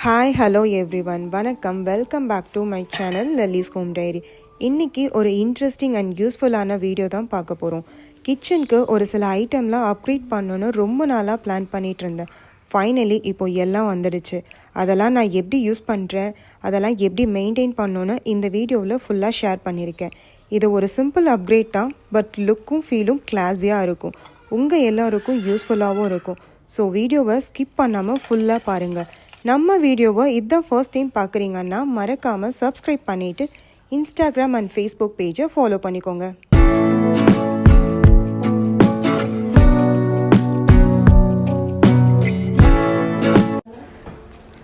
Hi hello everyone வணக்கம் welcome back to my channel Lali's home diary. இன்றைக்கி ஒரு interesting and யூஸ்ஃபுல்லான வீடியோ தான் பார்க்க போகிறோம். கிச்சனுக்கு ஒரு சில ஐட்டம்லாம் அப்கிரேட் பண்ணணுன்னு ரொம்ப நாளாக பிளான் பண்ணிகிட்டு இருந்தேன். ஃபைனலி இப்போது எல்லாம் வந்துடுச்சு. அதெல்லாம் நான் எப்படி யூஸ் பண்ணுறேன், அதெல்லாம் எப்படி மெயின்டைன் பண்ணணுன்னு இந்த வீடியோவில் ஃபுல்லாக ஷேர் பண்ணியிருக்கேன். இது ஒரு சிம்பிள் அப்கிரேட் தான், பட் லுக்கும் ஃபீலும் கிளாஸியாக இருக்கும். உங்கள் எல்லாருக்கும் யூஸ்ஃபுல்லாகவும் இருக்கும். ஸோ வீடியோவை ஸ்கிப் பண்ணாமல் ஃபுல்லாக பாருங்கள். நம்ம வீடியோவை இதுதான் ஃபர்ஸ்ட் டைம் பார்க்குறீங்கன்னா மறக்காமல் சப்ஸ்கிரைப் பண்ணிவிட்டு இன்ஸ்டாகிராம் அண்ட் ஃபேஸ்புக் பேஜை ஃபாலோ பண்ணிக்கோங்க.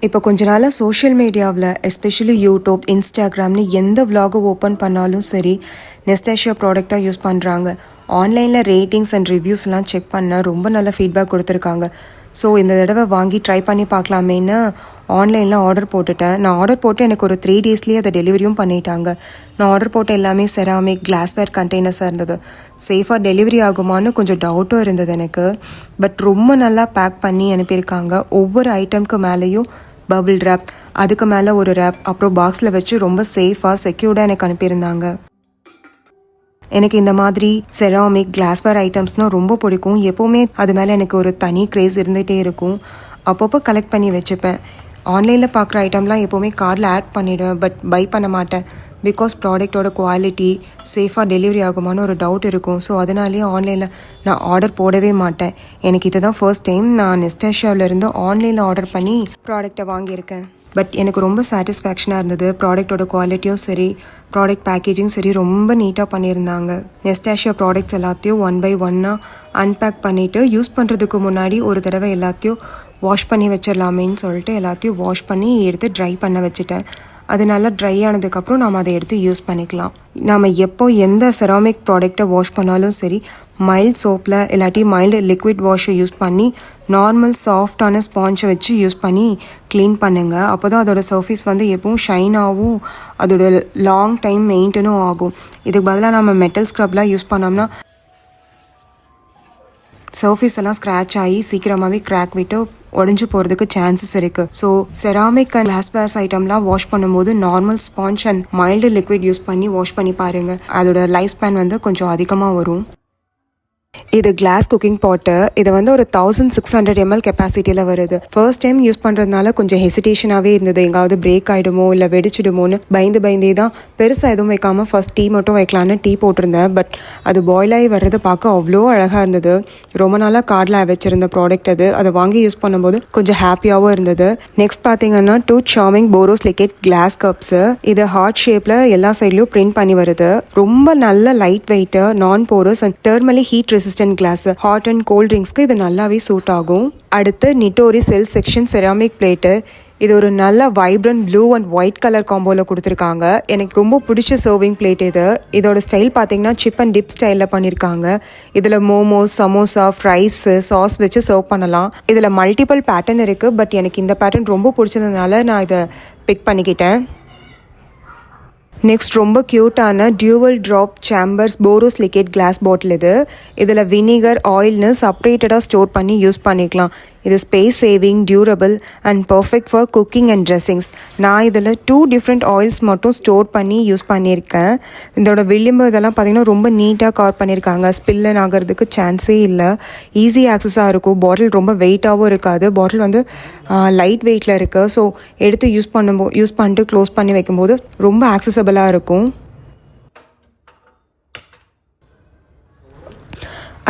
இப்போ கொஞ்ச நாளாக சோஷியல் மீடியாவில் எஸ்பெஷலி யூடியூப், இன்ஸ்டாகிராம்னு எந்த விலாகை ஓப்பன் பண்ணாலும் சரி நெஸ்டாஷியா ப்ராடக்டாக யூஸ் பண்ணுறாங்க. ஆன்லைனில் ரேட்டிங்ஸ் அண்ட் ரிவ்யூஸ்லாம் செக் பண்ண ரொம்ப நல்ல ஃபீட்பேக் கொடுத்துருக்காங்க. ஸோ இந்த தடவை வாங்கி ட்ரை பண்ணி பார்க்கலாமேன்னு ஆன்லைனில் ஆர்டர் போட்டுட்டேன். நான் ஆர்டர் போட்டு எனக்கு ஒரு 3 டேஸ்லேயே அதை டெலிவரியும் பண்ணிட்டாங்க. நான் ஆர்டர் போட்ட எல்லாமே செராமிக் கிளாஸ்வேர் கண்டெய்னர்ஸாக இருந்தது. சேஃபாக டெலிவரி ஆகுமான்னு கொஞ்சம் டவுட்டும் இருந்தது எனக்கு. பட் ரொம்ப நல்லா பேக் பண்ணி அனுப்பியிருக்காங்க. ஒவ்வொரு ஐட்டம்க்கு மேலேயும் பபிள் ரேப், அதுக்கு மேலே ஒரு ரேப், அப்புறம் பாக்ஸில் வச்சு ரொம்ப சேஃபாக செக்யூர்டாக எனக்கு அனுப்பியிருந்தாங்க. எனக்கு இந்த மாதிரி செராமிக் கிளாஸ்வேர் ஐட்டம்ஸ்னால் ரொம்ப பிடிக்கும். எப்போவுமே அது மேலே எனக்கு ஒரு தனி க்ரேஸ் இருந்துகிட்டே இருக்கும். அப்பப்போ கலெக்ட் பண்ணி வச்சுப்பேன். ஆன்லைனில் பார்க்குற ஐட்டம்லாம் எப்போவுமே கார்டில் ஆட் பண்ணிவிடுவேன், பட் பை பண்ண மாட்டேன். பிகாஸ் ப்ராடக்டோட குவாலிட்டி சேஃபாக டெலிவரி ஆகுமான்னு ஒரு டவுட் இருக்கும். ஸோ அதனாலேயே ஆன்லைனில் நான் ஆர்டர் போடவே மாட்டேன். எனக்கு இது தான் ஃபர்ஸ்ட் டைம் நான் நெஸ்டாஷியாவிலேருந்து ஆன்லைனில் ஆர்டர் பண்ணி ப்ராடக்டை வாங்கியிருக்கேன். பட் எனக்கு ரொம்ப சாட்டிஸ்ஃபேக்ஷனாக இருந்தது. ப்ராடக்டோட குவாலிட்டியும் சரி, ப்ராடக்ட் பேக்கேஜிங் சரி ரொம்ப நீட்டாக பண்ணியிருந்தாங்க. நெஸ்டாஷியா ப்ராடக்ட்ஸ் எல்லாத்தையும் 1 by 1 அன்பேக் பண்ணிவிட்டு யூஸ் பண்ணுறதுக்கு முன்னாடி ஒரு தடவை எல்லாத்தையும் வாஷ் பண்ணி வச்சிடலாமேன்னு சொல்லிட்டு எல்லாத்தையும் வாஷ் பண்ணி எடுத்து ட்ரை பண்ண வச்சுட்டேன். அது நல்லா ட்ரை ஆனதுக்கப்புறம் நாம் அதை எடுத்து யூஸ் பண்ணிக்கலாம். நாம் எப்போ எந்த செராமிக் ப்ராடக்டை வாஷ் பண்ணாலும் சரி மைல்ட் சோப்பில் இல்லாட்டி மைல்டு லிக்விட் வாஷை யூஸ் பண்ணி நார்மல் சாஃப்டான ஸ்பாஞ்சை வச்சு யூஸ் பண்ணி க்ளீன் பண்ணுங்கள். அப்போ தான் அதோட சர்ஃபேஸ் வந்து எப்பவும் ஷைனாகவும் அதோட லாங் டைம் மெயின்டனும் ஆகும். இதுக்கு பதிலாக நம்ம மெட்டல் ஸ்க்ரப்லாம் யூஸ் பண்ணோம்னா சர்ஃபேஸ் எல்லாம் ஸ்க்ராட்ச் ஆகி சீக்கிரமாகவே கிராக் விட்டு உடஞ்சி போகிறதுக்கு சான்சஸ் இருக்குது. ஸோ செராமிக் அண்ட் கிளாஸ்வேர் ஐட்டம்லாம் வாஷ் பண்ணும்போது normal sponge and mild liquid use பண்ணி வாஷ் பண்ணி பாருங்கள். அதோட லைஃப் ஸ்பேன் வந்து கொஞ்சம் அதிகமாக வரும். இது கிளாஸ் குக்கிங் பாட்டு. இது வந்து ஒரு 1600 ml கெப்பாசிட்டியில் வருது. ஃபர்ஸ்ட் டைம் யூஸ் பண்ணுறதுனால கொஞ்சம் ஹெசிடேஷனாகவே இருந்தது. எங்காவது பிரேக் ஆகிடுமோ இல்லை வெடிச்சிடுமோன்னு பயந்தே தான் பெருசாக எதுவும் வைக்காமல் ஃபர்ஸ்ட் டீ மட்டும் வைக்கலான்னு டீ போட்டிருந்தேன். பட் அது பாயில் ஆகி வர்றது பார்க்க அவ்வளோ அழகாக இருந்தது. ரொம்ப நாளாக கார்டில் வச்சிருந்த ப்ராடக்ட் அது. அதை வாங்கி யூஸ் பண்ணும்போது கொஞ்சம் ஹாப்பியாகவும் இருந்தது. நெக்ஸ்ட் பார்த்தீங்கன்னா 2 சார்மிங் போரோசிலிகேட் கிளாஸ் கப்ஸு. இது ஹார்ட் ஷேப்பில் எல்லா சைட்லையும் பிரிண்ட் பண்ணி வருது. ரொம்ப நல்ல light weight, non porous and thermally heat resistant glass. Hot and cold ட்ரிங்க்ஸ்க்கு இது நல்லாவே சூட் ஆகும். அடுத்து Nitori sale section ceramic plate. இது ஒரு நல்ல vibrant blue and white colour காம்போவில் கொடுத்துருக்காங்க. எனக்கு ரொம்ப பிடிச்ச சர்விங் பிளேட் இது. இதோட ஸ்டைல் பார்த்தீங்கன்னா சிப் அண்ட் டிப் ஸ்டைலில் பண்ணியிருக்காங்க. இதில் மோமோஸ், சமோசா, ஃப்ரைஸு, சாஸ் வச்சு சர்வ் பண்ணலாம். இதில் மல்டிபிள் பேட்டர்ன் இருக்குது. பட் எனக்கு இந்த பேட்டர்ன் ரொம்ப பிடிச்சதுனால நான் இதை பிக் பண்ணிக்கிட்டேன். நெக்ஸ்ட் ரொம்ப க்யூட்டான dual drop chambers borosilicate glass bottle இது. இதில் வினிகர், ஆயில்னு செப்பரேட்டடாக ஸ்டோர் பண்ணி யூஸ் பண்ணிக்கலாம். இது space saving, durable and perfect for cooking and dressings. நான் இதில் 2 டிஃப்ரெண்ட் ஆயில்ஸ் மட்டும் ஸ்டோர் பண்ணி யூஸ் பண்ணியிருக்கேன். இதோட விளிம்பு இதெல்லாம் பார்த்திங்கன்னா ரொம்ப நீட்டாக கவர் பண்ணியிருக்காங்க. ஸ்பில்லன் ஆகிறதுக்கு சான்ஸே இல்லை. ஈஸி ஆக்சஸாக இருக்கும். பாட்டில் ரொம்ப வெயிட்டாகவும் இருக்காது. பாட்டில் வந்து லைட் வெயிட்டில் இருக்குது. ஸோ எடுத்து யூஸ் பண்ணிட்டு க்ளோஸ் பண்ணி வைக்கும்போது ரொம்ப ஆக்சசபிளாக இருக்கும்.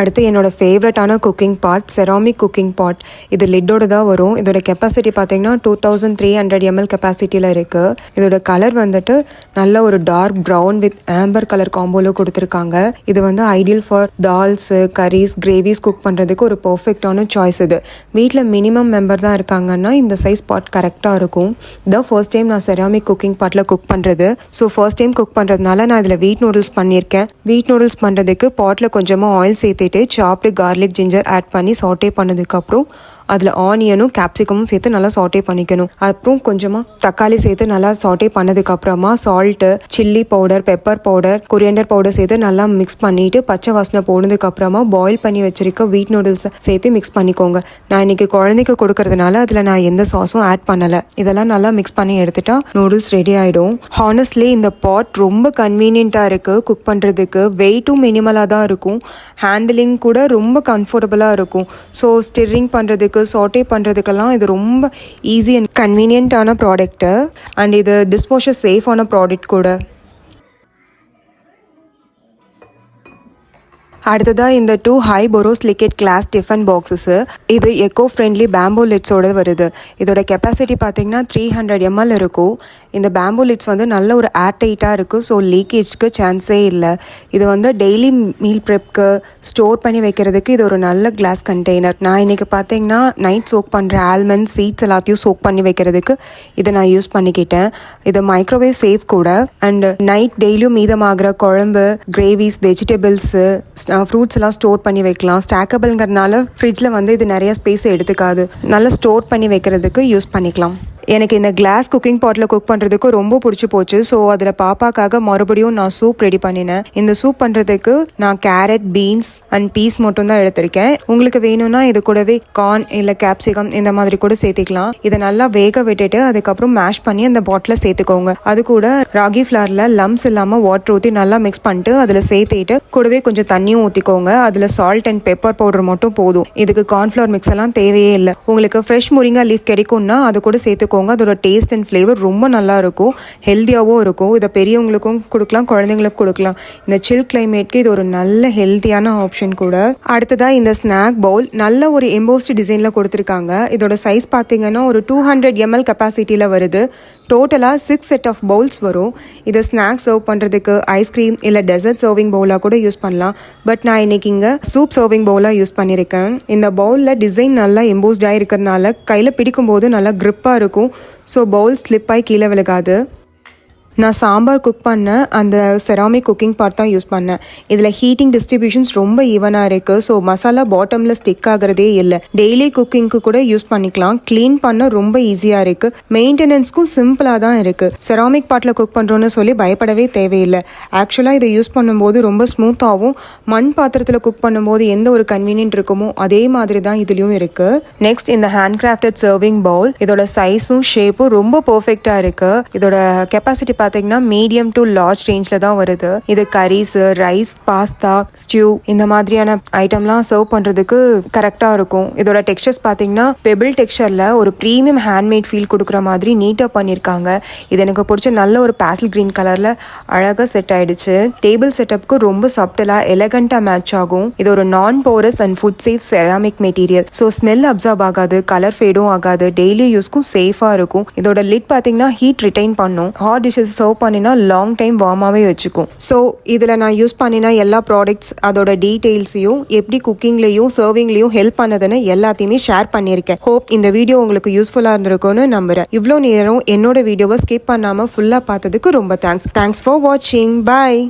அடுத்து என்னோடய ஃபேவரட்டான குக்கிங் பாட் செராமிக் குக்கிங் பாட். இது லிட்டோட தான் வரும். இதோட கெப்பாசிட்டி பார்த்தீங்கன்னா 2300 ml கெப்பாசிட்டியில் இருக்குது. இதோட கலர் வந்துட்டு நல்ல ஒரு dark brown with amber colour காம்போவில் கொடுத்துருக்காங்க. இது வந்து ideal for dals, curries, gravies cook பண்ணுறதுக்கு ஒரு பர்ஃபெக்டான சாய்ஸ் இது. வீட்டில் மினிமம் மெம்பர் தான் இருக்காங்கன்னா இந்த சைஸ் பாட் கரெக்டாக இருக்கும். இதான் ஃபர்ஸ்ட் டைம் நான் செராமிக் குக்கிங் பாட்டில் குக் பண்ணுறது. ஸோ ஃபர்ஸ்ட் டைம் குக் பண்ணுறதுனால நான் இதில் வீட் நூடுல்ஸ் பண்ணியிருக்கேன். வீட் நூடுல்ஸ் பண்ணுறதுக்கு பாட்டில் கொஞ்சமாக ஆயில் சேர்த்து சாப்டு கார்லிக், ஜிஞ்சர் ஆட் பண்ணி சாட்டே பண்ணதுக்கப்புறம் அதில் ஆனியனும் கேப்சிகமும் சேர்த்து நல்லா சாட்டே பண்ணிக்கணும். அப்புறம் கொஞ்சமாக தக்காளி சேர்த்து நல்லா சாட்டே பண்ணதுக்கப்புறமா salt, chilli powder, pepper powder, coriander powder சேர்த்து நல்லா மிக்ஸ் பண்ணிவிட்டு பச்சை வாசனை போனதுக்கப்புறமா பாயில் பண்ணி வச்சிருக்க வீட் நூடுல்ஸை சேர்த்து மிக்ஸ் பண்ணிக்கோங்க. நான் இன்றைக்கி குழந்தைக்கு கொடுக்கறதுனால அதில் நான் எந்த சாஸும் ஆட் பண்ணலை. இதெல்லாம் நல்லா மிக்ஸ் பண்ணி எடுத்துட்டா நூடுல்ஸ் ரெடி ஆகிடும். ஹானஸ்ட்லி இந்த பாட் ரொம்ப கன்வீனியண்ட்டாக இருக்குது குக் பண்ணுறதுக்கு. வெயிட்டும் மினிமலாக தான் இருக்கும். ஹேண்டிலிங் கூட ரொம்ப கம்ஃபர்டபுளாக இருக்கும். ஸோ ஸ்டிரிங் பண்ணுறதுக்கு, சாட்டே பண்ணுறதுக்கெல்லாம் இது ரொம்ப ஈஸி அண்ட் கன்வீனியண்ட்டான ப்ராடக்ட்டு. அண்ட் இது டிஸ்போஷர் சேஃபான ப்ராடக்ட் கூட. அடுத்ததாக இந்த 2 ஹை போரோசிலிகேட் கிளாஸ் டிஃபன் பாக்ஸஸு. இது எக்கோ ஃப்ரெண்ட்லி பேம்போ லிட்ஸோடு வருது. இதோட கெப்பாசிட்டி பார்த்திங்கன்னா 300 ml இருக்கும். இந்த பேம்போ லிட்ஸ் வந்து நல்ல ஒரு ஏர் டைட்டாக இருக்குது. ஸோ லீக்கேஜ்க்கு சான்ஸே இல்லை. இது வந்து டெய்லி மீல் ப்ரெப்க்கு ஸ்டோர் பண்ணி வைக்கிறதுக்கு இது ஒரு நல்ல கிளாஸ் கண்டெய்னர். நான் இன்றைக்கி பார்த்திங்கன்னா நைட் சோக் பண்ணுற ஆல்மண்ட் சீட்ஸ் எல்லாத்தையும் சோக் பண்ணி வைக்கிறதுக்கு இதை நான் யூஸ் பண்ணிக்கிட்டேன். இது மைக்ரோவேவ் சேஃப் கூட. அண்ட் நைட் டெய்லியும் மீதமாகிற குழம்பு, கிரேவிஸ், வெஜிடபிள்ஸு, ஃப்ரூட்ஸ் எல்லாம் ஸ்டோர் பண்ணி வைக்கலாம். ஸ்டாக்கபிள்ங்கிறதுனால ஃப்ரிட்ஜில் வந்து இது நிறைய ஸ்பேஸ் எடுத்துக்காது. நல்லா ஸ்டோர் பண்ணி வைக்கிறதுக்கு யூஸ் பண்ணிக்கலாம். எனக்கு இந்த கிளாஸ் குக்கிங் பாட்டில் குக் பண்ணுறதுக்கு ரொம்ப பிடிச்சி போச்சு. ஸோ அதில் பாப்பாக்காக மறுபடியும் நான் சூப் ரெடி பண்ணினேன். இந்த சூப் பண்ணுறதுக்கு நான் கேரட், பீன்ஸ் அண்ட் பீஸ் மட்டும் தான் எடுத்திருக்கேன். உங்களுக்கு வேணும்னா இது கூடவே கார்ன் இல்லை கேப்சிகம் இந்த மாதிரி கூட சேர்த்துக்கலாம். இதை நல்லா வேக விட்டுட்டு அதுக்கப்புறம் மேஷ் பண்ணி அந்த பாட்டில் சேர்த்துக்கோங்க. அது கூட ராகி ஃப்ளாரில் லம்ஸ் இல்லாமல் வாட்டர் ஊற்றி நல்லா மிக்ஸ் பண்ணிட்டு அதில் சேர்த்துட்டு கூடவே கொஞ்சம் தண்ணியும் ஊற்றிக்கோங்க. அதில் சால்ட் அண்ட் பெப்பர் பவுடர் மட்டும் போதும். இதுக்கு கார்ன்ஃப்ளவர் மிக்ஸ் எல்லாம் தேவையே இல்லை. உங்களுக்கு ஃப்ரெஷ் முரிங்கா லீஃப் கிடைக்கும்னா அது கூட சேர்த்து அதோட டேஸ்ட் அண்ட் ஃப்ளேவர் ரொம்ப நல்லா இருக்கும். ஹெல்த்தியாகவும் இருக்கும். இதை பெரியவங்களுக்கும் கொடுக்கலாம், குழந்தைங்களுக்கும் கொடுக்கலாம். இந்த சில் கிளைமேட்க்கு இது ஒரு நல்ல ஹெல்த்தியான ஆப்ஷன் கூட. அடுத்ததாக இந்த ஸ்நாக் பவுல் நல்ல ஒரு எம்போஸ்டு டிசைனில் கொடுத்துருக்காங்க. இதோட சைஸ் பார்த்தீங்கன்னா ஒரு 200 ml கெப்பாசிட்டியில் வருது. டோட்டலாக 6 செட் ஆஃப் பவுல்ஸ் வரும். இதை ஸ்நாக்ஸ் சர்வ் பண்ணுறதுக்கு ஐஸ்கிரீம் இல்லை டெசர்ட் சர்விங் பவுலாக கூட யூஸ் பண்ணலாம். பட் நான் இன்னைக்கு இங்கே சூப் சர்விங் பவுலாக யூஸ் பண்ணியிருக்கேன். இந்த பவுலில் டிசைன் நல்லா எம்போஸ்டாக இருக்கிறதுனால கையில் பிடிக்கும்போது நல்லா க்ரிப்பாக இருக்கும். ஸோ பவுல் ஸ்லிப் ஆகி கீழே விழுகாது. நான் சாம்பார் குக் பண்ண அந்த செராமிக் குக்கிங் பாட் தான் யூஸ் பண்ணேன். இதில் ஹீட்டிங் டிஸ்ட்ரிபியூஷன்ஸ் ரொம்ப ஈவனாக இருக்குது. ஸோ மசாலா பாட்டமில் ஸ்டிக் ஆகிறதே இல்லை. டெய்லி குக்கிங்க்கு கூட யூஸ் பண்ணிக்கலாம். க்ளீன் பண்ண ரொம்ப ஈஸியாக இருக்குது. மெயின்டெனன்ஸ்க்கும் சிம்பிளாக தான் இருக்குது. செராமிக் பாட்டில் குக் பண்ணுறோன்னு சொல்லி பயப்படவே தேவையில்லை. ஆக்சுவலாக இதை யூஸ் பண்ணும்போது ரொம்ப ஸ்மூத்தாகவும், மண் பாத்திரத்தில் குக் பண்ணும்போது எந்த ஒரு கன்வீனியன்ட் இருக்குமோ அதே மாதிரி தான் இதுலேயும் இருக்குது. நெக்ஸ்ட் இந்த ஹேண்ட் கிராஃப்டட் சர்விங் பவுல். இதோட சைஸும் ஷேப்பும் ரொம்ப பர்ஃபெக்டாக இருக்குது. இதோட கெப்பாசிட்டி பார்த்தீங்கன்னா மீடியம் டு லார்ஜ் ரேஞ்சில் தான் வருது. இது கரீஸ், ரைஸ், பாஸ்தா, ஸ்டியூ இந்த மாதிரியான ஐட்டம்லாம் சர்வ் பண்ணுறதுக்கு கரெக்டாக இருக்கும். இதோட டெக்ஸ்சர்ஸ் பார்த்தீங்கன்னா பெபிள் டெக்ஸ்சரில் ஒரு ப்ரீமியம் ஹேண்ட்மேட் ஃபீல் கொடுக்குற மாதிரி நீட்டாக பண்ணியிருக்காங்க. இது எனக்கு பிடிச்ச நல்ல ஒரு பேஸ்டல் க்ரீன் கலரில் அழகாக செட் ஆயிடுச்சு. டேபிள் செட்டப்புக்கு ரொம்ப சப்டலாக எலகண்ட்டாக மேட்ச் ஆகும். இது ஒரு நான் porous and food safe ceramic material. So smell observe ஆகாது, கலர் ஃபேடும் ஆகாது, டெய்லி யூஸ்க்கும் சேஃபாக இருக்கும். இதோட லிட் பார்த்தீங்கன்னா ஹீட் ரிட்டைன் பண்ணும். ஹாட் டிஷஸ் சர்வ் பண்ணினா லாங் டைம் வார்மாகவே வச்சுக்கும். ஸோ இதில் நான் யூஸ் பண்ணினா எல்லா ப்ராடக்ட்ஸ், அதோட டீட்டெயில்ஸையும், எப்படி குக்கிங்லேயும் சர்விங்லேயும் ஹெல்ப் பண்ணதுன்னு எல்லாத்தையுமே ஷேர் பண்ணியிருக்கேன். ஹோப் இந்த வீடியோ உங்களுக்கு யூஸ்ஃபுல்லாக இருந்திருக்கும்னு நம்புகிறேன். இவ்வளோ நேரம் என்னோட வீடியோவை ஸ்கிப் பண்ணாமல் ஃபுல்லாக பார்த்ததுக்கு ரொம்ப தேங்க்ஸ் ஃபார் வாட்சிங். பாய்.